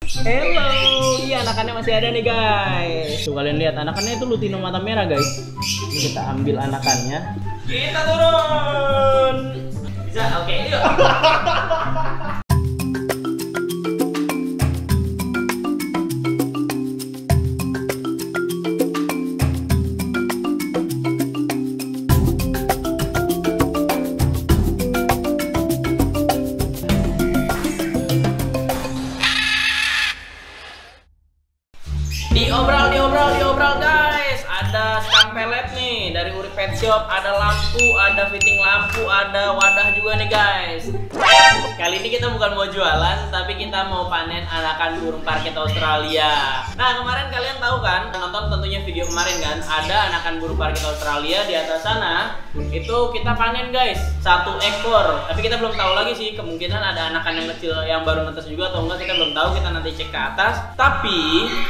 Hello, iya anakannya masih ada nih guys. Tuh kalian lihat anakannya itu lutino mata merah guys. Ini kita ambil anakannya. Kita turun. Bisa, oke, yuk. Diobral guys. Ada skampelet nih dari Urip Pet Shop, ada lampu, ada fitting lampu, ada wadah juga nih guys. Kali ini kita bukan mau jualan, tapi kita mau panen anakan burung parkit Australia. Nah, kemarin kalian tahu kan, nonton tentunya video kemarin kan, ada anakan burung parkit Australia di atas sana. Itu kita panen guys, 1 ekor. Tapi kita belum tahu lagi sih, kemungkinan ada anakan yang kecil yang baru netes juga atau enggak, kita belum tahu, kita nanti cek ke atas. Tapi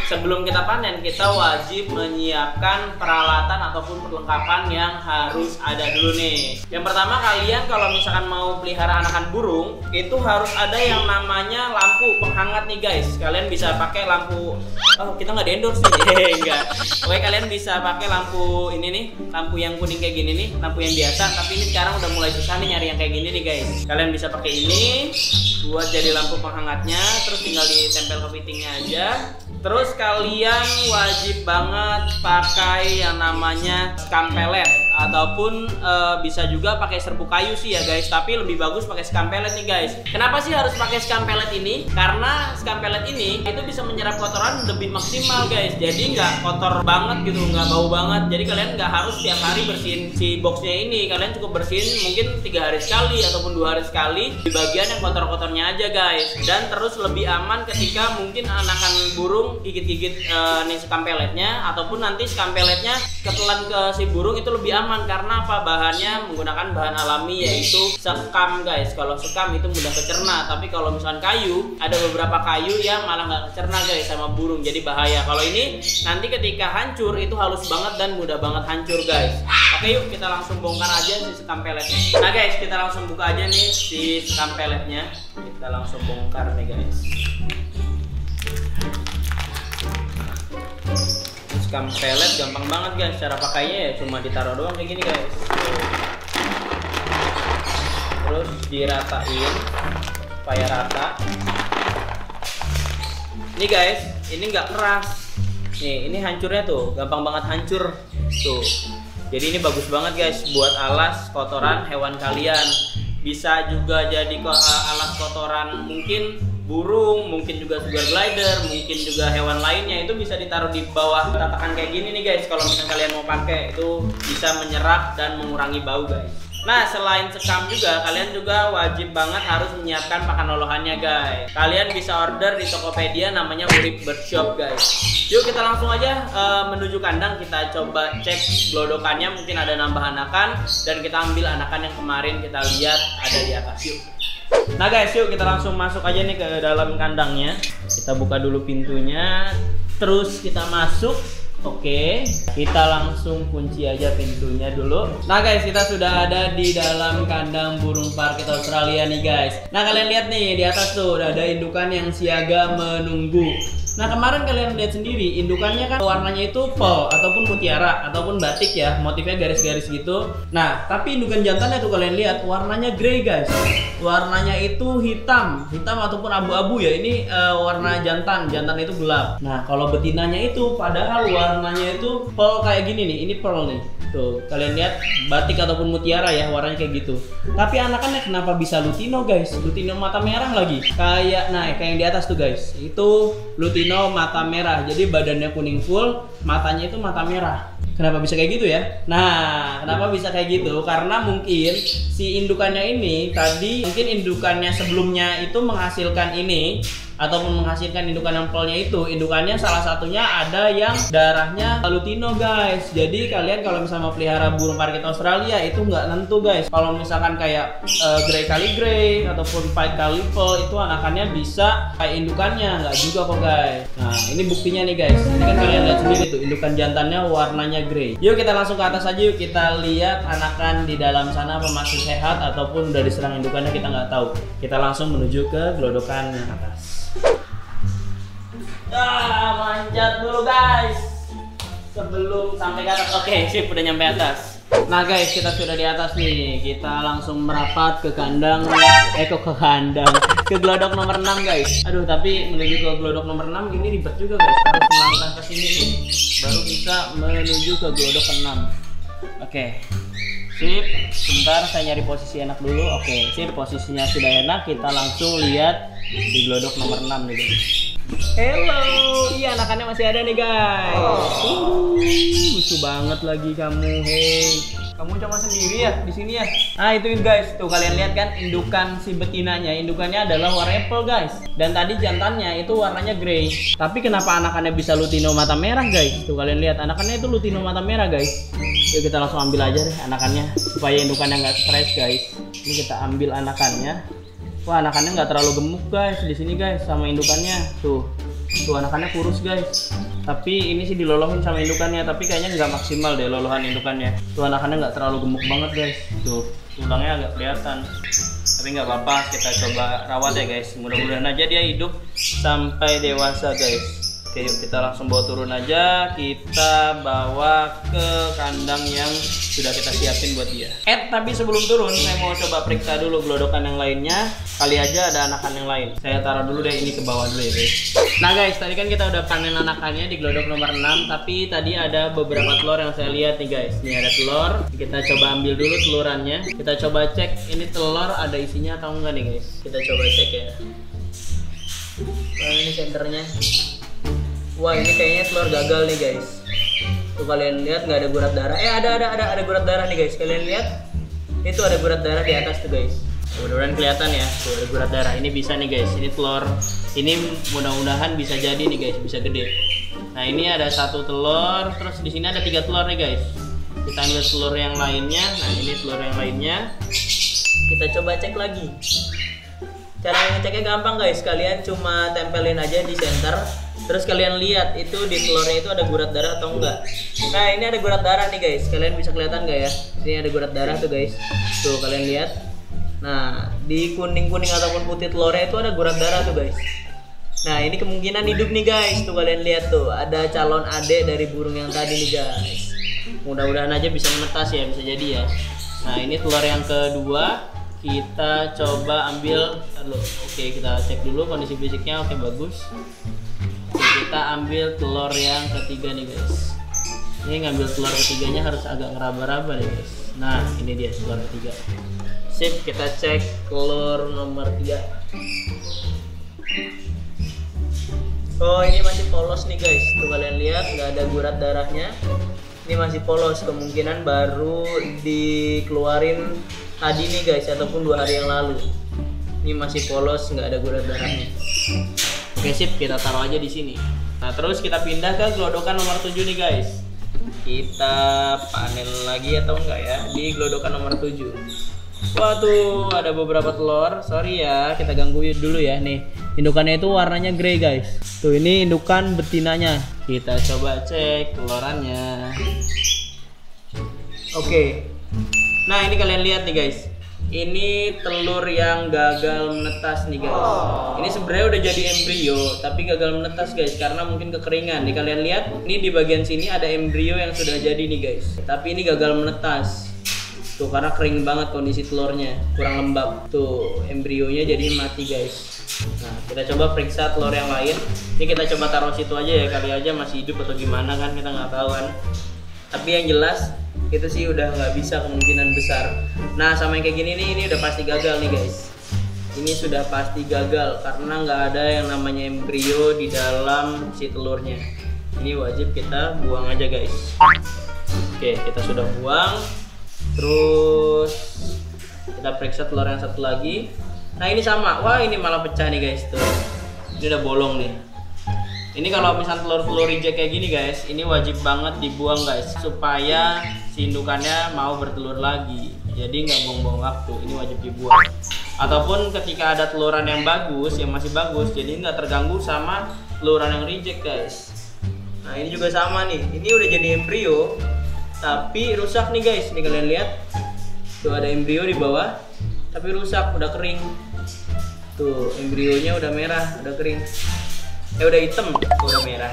sebelum kita panen, kita wajib menyiapkan peralatan ataupun perlengkapan yang harus ada dulu nih. Yang pertama, kalian kalau misalkan mau pelihara anakan burung, itu harus ada yang namanya lampu penghangat nih guys. Kalian bisa pakai lampu, kita nggak di-endorse nih, enggak. Oke, kalian bisa pakai lampu ini nih, lampu yang kuning kayak gini nih, lampu yang biasa. Tapi ini sekarang udah mulai susah nih nyari yang kayak gini nih guys. Kalian bisa pakai ini buat jadi lampu penghangatnya, terus tinggal ditempel ke fittingnya aja. Terus kalian wajib banget pakai yang namanya skampelet ataupun bisa juga pakai serbuk kayu sih ya guys. Tapi lebih bagus pakai skampelet nih guys. Kenapa sih harus pakai skampelet ini? Karena skampelet ini itu bisa menyerap kotoran lebih maksimal guys. Jadi nggak kotor banget gitu, nggak bau banget. Jadi kalian nggak harus tiap hari bersihin si boxnya ini. Kalian cukup bersihin mungkin 3 hari sekali ataupun 2 hari sekali di bagian yang kotor-kotornya aja guys. Dan terus lebih aman ketika mungkin anakan burung gigit-gigit nih skampeletnya, ataupun nanti skampeletnya ketelan ke si burung, itu lebih aman karena apa? Bahannya menggunakan bahan alami yaitu sekam guys. Kalau sekam itu mudah kecerna, tapi kalau misalkan kayu, ada beberapa kayu yang malah nggak kecerna guys sama burung, jadi bahaya. Kalau ini nanti ketika hancur itu halus banget dan mudah banget hancur guys. Oke, yuk kita langsung bongkar aja si skampeletnya. Nah guys, kita langsung buka aja nih si skampeletnya. Kita langsung bongkar nih guys. Skampelet gampang banget guys, cara pakainya ya cuma ditaruh doang kayak gini guys. Terus diratain supaya rata. Ini guys, ini nggak keras. Nih, ini hancurnya tuh, gampang banget hancur tuh. Jadi ini bagus banget guys buat alas kotoran hewan kalian. Bisa juga jadi alas kotoran mungkin burung, mungkin juga sugar glider, mungkin juga hewan lainnya. Itu bisa ditaruh di bawah tatakan kayak gini nih guys. Kalau misalnya kalian mau pakai, itu bisa menyerap dan mengurangi bau guys. Nah, selain sekam juga, kalian juga wajib banget harus menyiapkan pakan olahannya guys. Kalian bisa order di Tokopedia, namanya Urip Pet Shop guys. Yuk kita langsung aja menuju kandang. Kita coba cek blodokannya, mungkin ada nambah anakan, dan kita ambil anakan yang kemarin kita lihat ada di atas. Yuk. Nah guys, yuk kita langsung masuk aja nih ke dalam kandangnya. Kita buka dulu pintunya, terus kita masuk. Oke, kita langsung kunci aja pintunya dulu. Nah guys, kita sudah ada di dalam kandang burung parkit Australia nih guys. Nah kalian lihat nih, di atas tuh udah ada indukan yang siaga menunggu. Nah kemarin kalian lihat sendiri, indukannya kan warnanya itu pearl ataupun mutiara ataupun batik ya, motifnya garis-garis gitu. Nah tapi indukan jantannya tuh kalian lihat warnanya grey guys. Warnanya itu hitam ataupun abu-abu ya. Ini warna jantan itu gelap. Nah kalau betinanya itu padahal warnanya itu pearl kayak gini nih, ini pearl nih. Tuh kalian lihat batik ataupun mutiara ya, warnanya kayak gitu. Tapi anakannya kenapa bisa lutino guys? Lutino mata merah lagi. Kayak yang di atas tuh guys. Itu lutino mata merah. Jadi badannya kuning full, matanya itu mata merah. Kenapa bisa kayak gitu ya? Nah, kenapa bisa kayak gitu? Karena mungkin si indukannya ini tadi, mungkin indukannya sebelumnya itu menghasilkan ini, ataupun menghasilkan indukan yang pearlnya itu, indukannya salah satunya ada yang darahnya lutino guys. Jadi kalian kalau misalnya mau pelihara burung parkit Australia itu nggak nentu guys. Kalau misalkan kayak grey kali grey ataupun white kali pearl, itu anakannya bisa kayak indukannya, nggak juga kok guys. Nah ini buktinya nih guys. Ini kan kalian lihat sendiri tuh, indukan jantannya warnanya grey. Yuk kita langsung ke atas aja, yuk kita lihat anakan di dalam sana apa masih sehat ataupun udah diserang indukannya, kita nggak tahu. Kita langsung menuju ke gelodokan yang atas. Manjat dulu guys sebelum sampai ke atas. Oke, sip, udah nyampe atas. Nah guys, kita sudah di atas nih. Kita langsung merapat ke kandang. Ke glodok nomor 6 guys. Aduh, tapi menuju ke glodok nomor 6 ini ribet juga guys. Harus melangkah ke sini nih baru bisa menuju ke glodok ke-6. Oke. Sip, sebentar saya nyari posisi enak dulu. Oke, sip, posisinya sudah enak. Kita langsung lihat di glodok nomor 6 nih guys. Hello, iya anakannya masih ada nih guys. Lucu banget lagi kamu, hey. Kamu cuma sendiri ya di sini ya? Nah itu guys, tuh kalian lihat kan indukan si betinanya. Indukannya adalah warna apple guys. Dan tadi jantannya itu warnanya grey. Tapi kenapa anakannya bisa lutino mata merah guys? Tuh kalian lihat anakannya itu lutino mata merah guys. Yuk kita langsung ambil aja deh anakannya supaya indukannya nggak stres guys. Ini kita ambil anakannya. Wah, anakannya nggak terlalu gemuk guys di sini guys sama indukannya. Tuh anakannya kurus guys. Tapi ini sih dilolohin sama indukannya, tapi kayaknya nggak maksimal deh lolohan indukannya. Tuh anakannya nggak terlalu gemuk banget guys. Tuh tulangnya agak kelihatan. Tapi nggak apa-apa, kita coba rawat ya guys. Mudah-mudahan aja dia hidup sampai dewasa guys. Oke, yuk kita langsung bawa turun aja. Kita bawa ke kandang yang sudah kita siapin buat dia. Tapi sebelum turun, saya mau coba periksa dulu glodokan yang lainnya. Kali aja ada anakan yang lain. Saya taruh dulu deh ini ke bawah dulu ya guys. Nah guys, tadi kan kita udah panen anakannya di glodok nomor 6. Tapi tadi ada beberapa telur yang saya lihat nih guys. Ini ada telur. Kita coba ambil dulu telurannya. Kita coba cek ini telur ada isinya atau enggak nih guys. Kita coba cek ya. Nah ini senternya. Wah ini kayaknya telur gagal nih guys. Tuh kalian lihat nggak ada gurat darah. Ada gurat darah nih guys. Kalian lihat? Itu ada gurat darah di atas tuh guys. Mudah-mudahan kelihatan ya. Tuh ada gurat darah. Ini bisa nih guys. Ini telur. Ini mudah-mudahan bisa jadi nih guys. Bisa gede. Nah ini ada satu telur. Terus di sini ada 3 telur nih guys. Kita ambil telur yang lainnya. Nah ini telur yang lainnya. Kita coba cek lagi. Cara ngeceknya gampang guys. Kalian cuma tempelin aja di center. Terus kalian lihat itu di telurnya itu ada gurat darah atau enggak. Nah ini ada gurat darah nih guys. Kalian bisa kelihatan nggak ya? Ini ada gurat darah tuh guys. Tuh kalian lihat. Nah di kuning-kuning ataupun putih telurnya itu ada gurat darah tuh guys. Nah ini kemungkinan hidup nih guys. Tuh kalian lihat tuh ada calon adik dari burung yang tadi nih guys. Mudah-mudahan aja bisa menetas ya, bisa jadi ya. Nah ini telur yang kedua. Kita coba ambil. Oke kita cek dulu kondisi fisiknya. Oke bagus. Kita ambil telur yang ketiga nih guys. Ini ngambil telur ketiganya harus agak ngeraba-raba nih guys. Nah ini dia telur ketiga. Sip, kita cek telur nomor 3. Oh ini masih polos nih guys. Tuh kalian lihat nggak ada gurat darahnya. Ini masih polos, kemungkinan baru dikeluarin tadi nih guys ataupun 2 hari yang lalu. Ini masih polos, nggak ada gurat darahnya. Oke sip, kita taruh aja di sini. Nah terus kita pindah ke glodokan nomor 7 nih guys. Kita panen lagi atau enggak ya di glodokan nomor 7. Wah tuh ada beberapa telur. Sorry ya, kita ganggu dulu ya nih. Indukannya itu warnanya grey guys. Tuh ini indukan betinanya. Kita coba cek telorannya. Oke. Nah ini kalian lihat nih guys. Ini telur yang gagal menetas nih guys. Ini sebenarnya udah jadi embrio tapi gagal menetas guys karena mungkin kekeringan. Nih kalian lihat, ini di bagian sini ada embrio yang sudah jadi nih guys. Tapi ini gagal menetas. Tuh karena kering banget kondisi telurnya, kurang lembab. Tuh embrionya jadi mati guys. Nah kita coba periksa telur yang lain. Ini kita coba taruh situ aja ya, kali aja masih hidup atau gimana kan, kita nggak tahu kan. Tapi yang jelas itu sih udah nggak bisa kemungkinan besar. Nah sama yang kayak gini nih, ini udah pasti gagal nih guys. Ini sudah pasti gagal karena nggak ada yang namanya embrio di dalam si telurnya. Ini wajib kita buang aja guys. Oke kita sudah buang. Terus kita periksa telur yang satu lagi. Nah ini sama, wah ini malah pecah nih guys tuh. Ini udah bolong nih. Ini kalau misalnya telur-telur reject kayak gini guys, ini wajib banget dibuang guys supaya si indukannya mau bertelur lagi. Jadi nggak buang-buang waktu, ini wajib dibuang. Ataupun ketika ada teluran yang bagus, yang masih bagus, jadi nggak terganggu sama teluran yang reject guys. Nah ini juga sama nih, ini udah jadi embrio tapi rusak nih guys. Nih kalian lihat, tuh ada embrio di bawah tapi rusak, udah kering. Tuh embrionya udah merah, udah kering. Udah hitam, udah merah.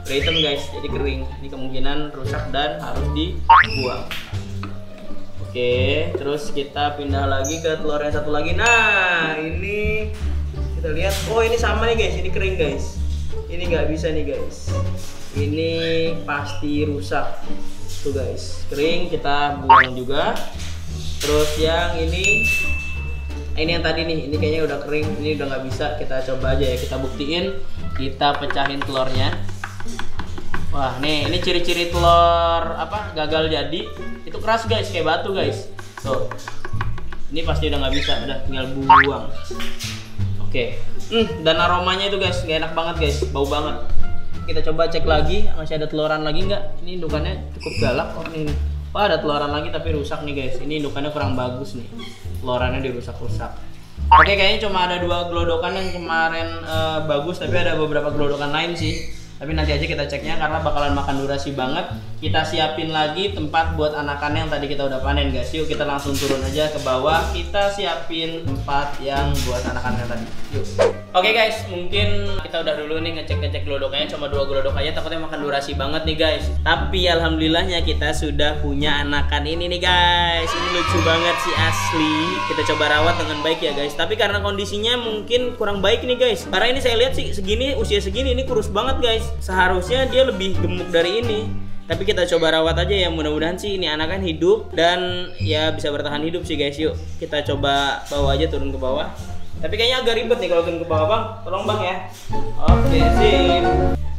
Udah hitam guys, jadi kering. Ini kemungkinan rusak dan harus dibuang. Oke, terus kita pindah lagi ke telur yang satu lagi. Nah, ini kita lihat. Oh, ini sama nih guys, ini kering guys. Ini nggak bisa nih guys. Ini pasti rusak. Tuh guys, kering, kita buang juga. Terus yang ini yang tadi nih, ini kayaknya udah kering, ini udah nggak bisa. Kita coba aja ya, kita buktiin. Kita pecahin telurnya. Wah, nih ini ciri-ciri telur apa gagal jadi. Itu keras guys, kayak batu guys. Tuh, ini pasti udah nggak bisa, udah tinggal buang. Oke. Dan aromanya itu guys, nggak enak banget guys, bau banget. Kita coba cek lagi, masih ada teluran lagi nggak? Ini indukannya cukup galak. Oh ini, wah ada teluran lagi tapi rusak nih guys. Ini indukannya kurang bagus nih, telurannya dirusak-rusak. Oke, kayaknya cuma ada 2 gelodokan yang kemarin bagus, tapi ada beberapa gelodokan lain sih. Tapi nanti aja kita ceknya karena bakalan makan durasi banget. Kita siapin lagi tempat buat anakannya yang tadi kita udah panen guys. Yuk kita langsung turun aja ke bawah. Kita siapin tempat yang buat anakannya tadi. Yuk. Oke guys, mungkin kita udah dulu nih ngecek gelodokannya, cuma 2 gelodok aja, takutnya makan durasi banget nih guys. Tapi alhamdulillahnya kita sudah punya anakan ini nih guys. Ini lucu banget sih asli. Kita coba rawat dengan baik ya guys. Tapi karena kondisinya mungkin kurang baik nih guys. Karena ini saya lihat sih segini, usia segini ini kurus banget guys. Seharusnya dia lebih gemuk dari ini. Tapi kita coba rawat aja ya, mudah-mudahan sih ini anakan hidup dan ya bisa bertahan hidup sih guys. Yuk kita coba bawa aja turun ke bawah. Tapi kayaknya agak ribet nih kalau turun ke bawah bang. Tolong bang ya. Oke sip.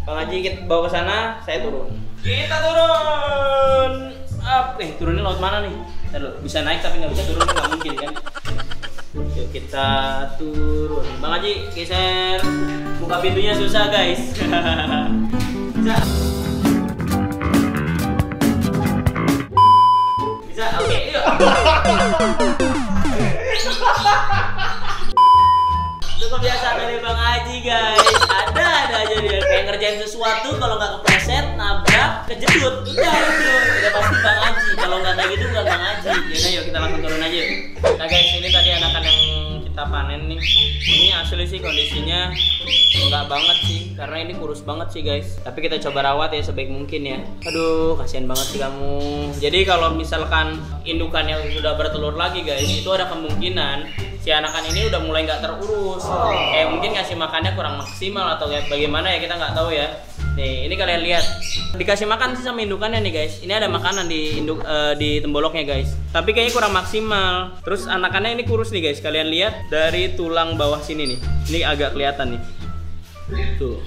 Bang Haji kita bawa ke sana, saya turun. Kita turun. Turunnya laut mana nih? Ntar bisa naik tapi nggak bisa turun, nggak mungkin kan? Yuk kita turun. Bang Haji geser. Buka pintunya susah guys. Bisa. Bisa. Oke, yuk. Itu kebiasaan dari Bang Haji guys. Ada aja dia kayak ngerjain sesuatu, kalau nggak kepleset, nabrak, kejedut. Udah pasti Bang Haji. Kalau nggak kayak gitu bukan Bang Haji. Yaudah yuk kita langsung turun aja. Nah guys, ini tadi anakan yang kita panen nih. Ini asli sih kondisinya enggak banget sih, karena ini kurus banget sih guys. Tapi kita coba rawat ya sebaik mungkin ya. Aduh, kasihan banget sih kamu. Jadi kalau misalkan indukannya sudah bertelur lagi guys, itu ada kemungkinan si anakan ini udah mulai nggak terurus. Kayak mungkin ngasih makannya kurang maksimal atau kayak bagaimana ya, kita nggak tahu ya. Nih, ini kalian lihat. Dikasih makan sih sama indukannya nih guys. Ini ada makanan di di temboloknya guys. Tapi kayaknya kurang maksimal. Terus anakannya ini kurus nih guys. Kalian lihat dari tulang bawah sini nih. Ini agak kelihatan nih. Tuh.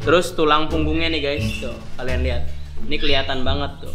Terus tulang punggungnya nih guys. Tuh, kalian lihat. Ini kelihatan banget tuh.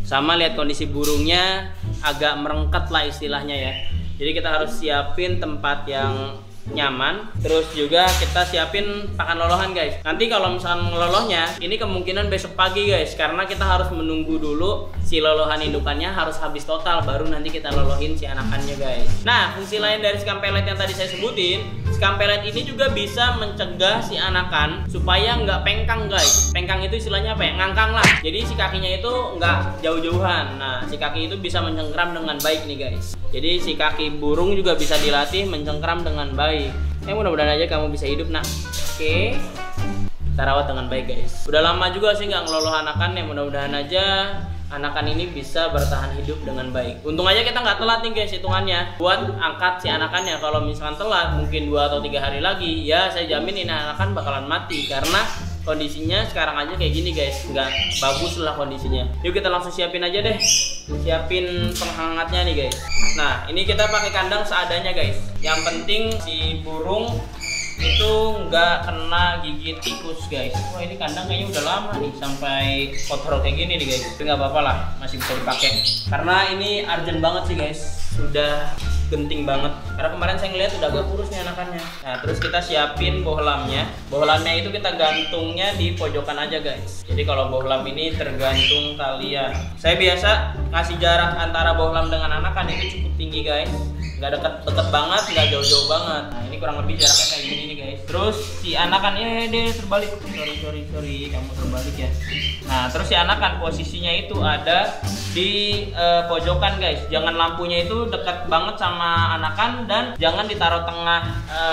Sama lihat kondisi burungnya agak merengket lah istilahnya ya. Jadi kita harus siapin tempat yang nyaman, terus juga kita siapin pakan lolohan guys. Nanti kalau misalkan ngelolohnya, ini kemungkinan besok pagi guys, karena kita harus menunggu dulu si lolohan indukannya harus habis total, baru nanti kita lolohin si anakannya guys. Nah, fungsi lain dari sekam pelet yang tadi saya sebutin, sekam pelet ini juga bisa mencegah si anakan supaya nggak pengkang guys. Pengkang itu istilahnya apa ya? Ngangkang lah. Jadi si kakinya itu nggak jauh-jauhan. Nah, si kaki itu bisa mencengkram dengan baik nih guys. Jadi si kaki burung juga bisa dilatih mencengkram dengan baik. Mudah-mudahan aja kamu bisa hidup nak. Oke, kita rawat dengan baik guys. Udah lama juga sih nggak ngeloloh anakan ya. Mudah-mudahan aja anakan ini bisa bertahan hidup dengan baik. Untung aja kita nggak telat nih guys hitungannya buat angkat si anakannya. Kalau misalkan telat mungkin 2 atau 3 hari lagi, ya saya jamin ini anakan bakalan mati karena kondisinya sekarang aja kayak gini guys, nggak bagus lah kondisinya. Yuk kita langsung siapin aja deh, siapin penghangatnya nih guys. Nah ini kita pakai kandang seadanya guys. Yang penting si burung itu nggak kena gigit tikus guys. Wah ini kandang kayaknya udah lama nih sampai kotor kayak gini nih guys. Tapi nggak apa-apa lah, masih bisa dipakai. Karena ini urgent banget sih guys, sudah genting banget. Karena kemarin saya ngeliat udah agak kurus nih anakannya. Nah terus kita siapin bohlamnya. Bohlamnya itu kita gantungnya di pojokan aja guys. Jadi kalau bohlam ini tergantung kalian. Saya biasa ngasih jarak antara bohlam dengan anakan itu cukup tinggi guys. nggak deket-deket banget, nggak jauh-jauh banget. Nah ini kurang lebih jaraknya kayak gini nih guys. Terus si anakannya dia terbalik, sorry kamu terbalik ya. Nah terus si anakan posisinya itu ada di pojokan guys. Jangan lampunya itu dekat banget sama anakan dan jangan ditaruh tengah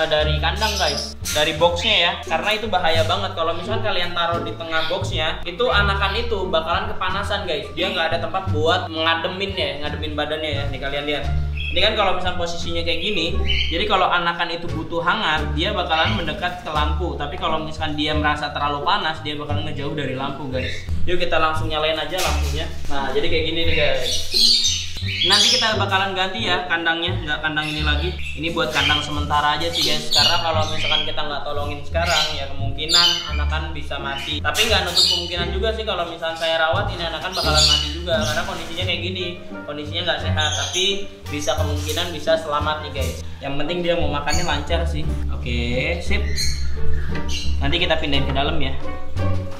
dari kandang guys, dari boxnya ya, karena itu bahaya banget. Kalau misalkan kalian taruh di tengah boxnya, itu anakan itu bakalan kepanasan guys. Dia nggak ada tempat buat ngademin badannya ya. Nih kalian lihat. Ini kan kalau misalkan posisinya kayak gini, jadi kalau anakan itu butuh hangat, dia bakalan mendekat ke lampu. Tapi kalau misalkan dia merasa terlalu panas, dia bakalan ngejauh dari lampu guys. Yuk kita langsung nyalain aja lampunya. Nah jadi kayak gini nih guys. Nanti kita bakalan ganti ya kandangnya, nggak kandang ini lagi. Ini buat kandang sementara aja sih guys, karena kalau misalkan kita nggak tolongin sekarang ya kemungkinan anakan bisa mati. Tapi nggak nutup kemungkinan juga sih kalau misalkan saya rawat ini anakan bakalan mati juga, karena kondisinya kayak gini, kondisinya nggak sehat. Tapi bisa kemungkinan bisa selamat nih guys. Yang penting dia mau makannya lancar sih. Oke, sip. Nanti kita pindahin ke dalam ya.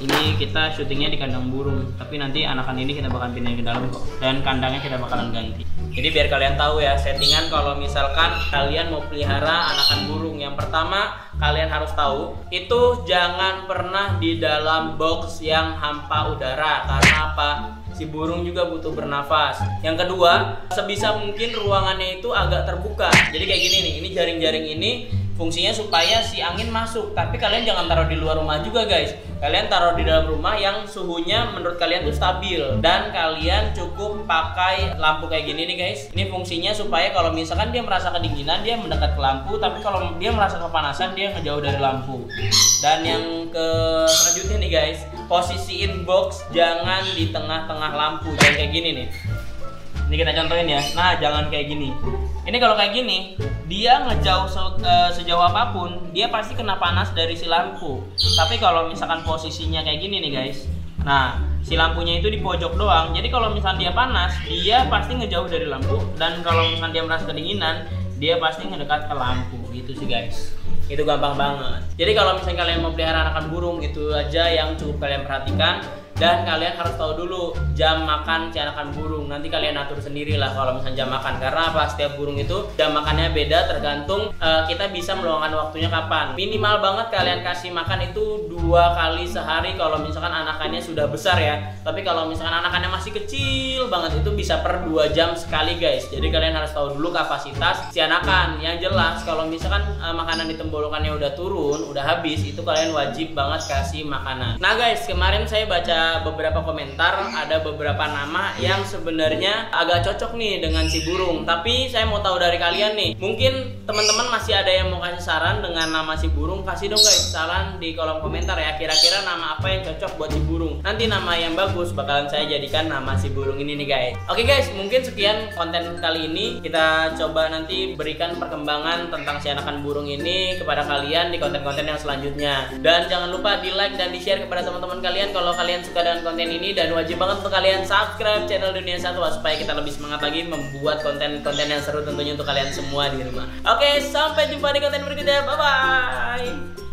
Ini kita syutingnya di kandang burung, tapi nanti anakan ini kita bakalan pindahin ke dalam kok. Dan kandangnya kita bakalan ganti. Jadi biar kalian tahu ya settingan kalau misalkan kalian mau pelihara anakan burung. Yang pertama kalian harus tahu itu jangan pernah di dalam box yang hampa udara. Karena apa? Si burung juga butuh bernafas. Yang kedua, sebisa mungkin ruangannya itu agak terbuka. Jadi kayak gini nih, ini jaring-jaring ini fungsinya supaya si angin masuk. Tapi kalian jangan taruh di luar rumah juga guys. Kalian taruh di dalam rumah yang suhunya menurut kalian tuh stabil. Dan kalian cukup pakai lampu kayak gini nih guys. Ini fungsinya supaya kalau misalkan dia merasa kedinginan, dia mendekat ke lampu. Tapi kalau dia merasa kepanasan, dia ngejauh dari lampu. Dan yang selanjutnya nih guys, posisiin box jangan di tengah-tengah lampu. Jangan kayak gini nih. Ini kita contohin ya. Nah jangan kayak gini. Ini kalau kayak gini, dia ngejauh sejauh apapun, dia pasti kena panas dari si lampu. Tapi kalau misalkan posisinya kayak gini nih guys, nah si lampunya itu di pojok doang. Jadi kalau misalkan dia panas, dia pasti ngejauh dari lampu. Dan kalau misalkan dia merasa kedinginan, dia pasti ngedekat ke lampu. Gitu sih guys. Itu gampang banget. Jadi kalau misalnya kalian mau pelihara anakan burung, itu aja yang cukup kalian perhatikan. Dan kalian harus tahu dulu jam makan si anakan burung. Nanti kalian atur sendiri lah kalau misalnya jam makan. Karena apa? Setiap burung itu jam makannya beda, tergantung kita bisa meluangkan waktunya kapan. Minimal banget kalian kasih makan itu 2 kali sehari kalau misalkan anakannya sudah besar ya. Tapi kalau misalkan anakannya masih kecil banget, itu bisa per 2 jam sekali guys. Jadi kalian harus tahu dulu kapasitas si anakan. Yang jelas kalau misalkan makanan di tenggorokannya udah turun, udah habis, itu kalian wajib banget kasih makanan. Nah guys, kemarin saya baca beberapa komentar, ada beberapa nama yang sebenarnya agak cocok nih dengan si burung. Tapi saya mau tahu dari kalian nih, mungkin teman-teman masih ada yang mau kasih saran dengan nama si burung. Kasih dong guys saran di kolom komentar ya, kira-kira nama apa yang cocok buat si burung. Nanti nama yang bagus bakalan saya jadikan nama si burung ini nih guys. Oke guys, mungkin sekian konten kali ini. Kita coba nanti berikan perkembangan tentang si anakan burung ini kepada kalian di konten-konten yang selanjutnya. Dan jangan lupa di like dan di share kepada teman-teman kalian kalau kalian suka dengan konten ini. Dan wajib banget untuk kalian subscribe channel Dunia Satwa supaya kita lebih semangat lagi membuat konten-konten yang seru tentunya untuk kalian semua di rumah. Oke, sampai jumpa di konten berikutnya. Bye bye.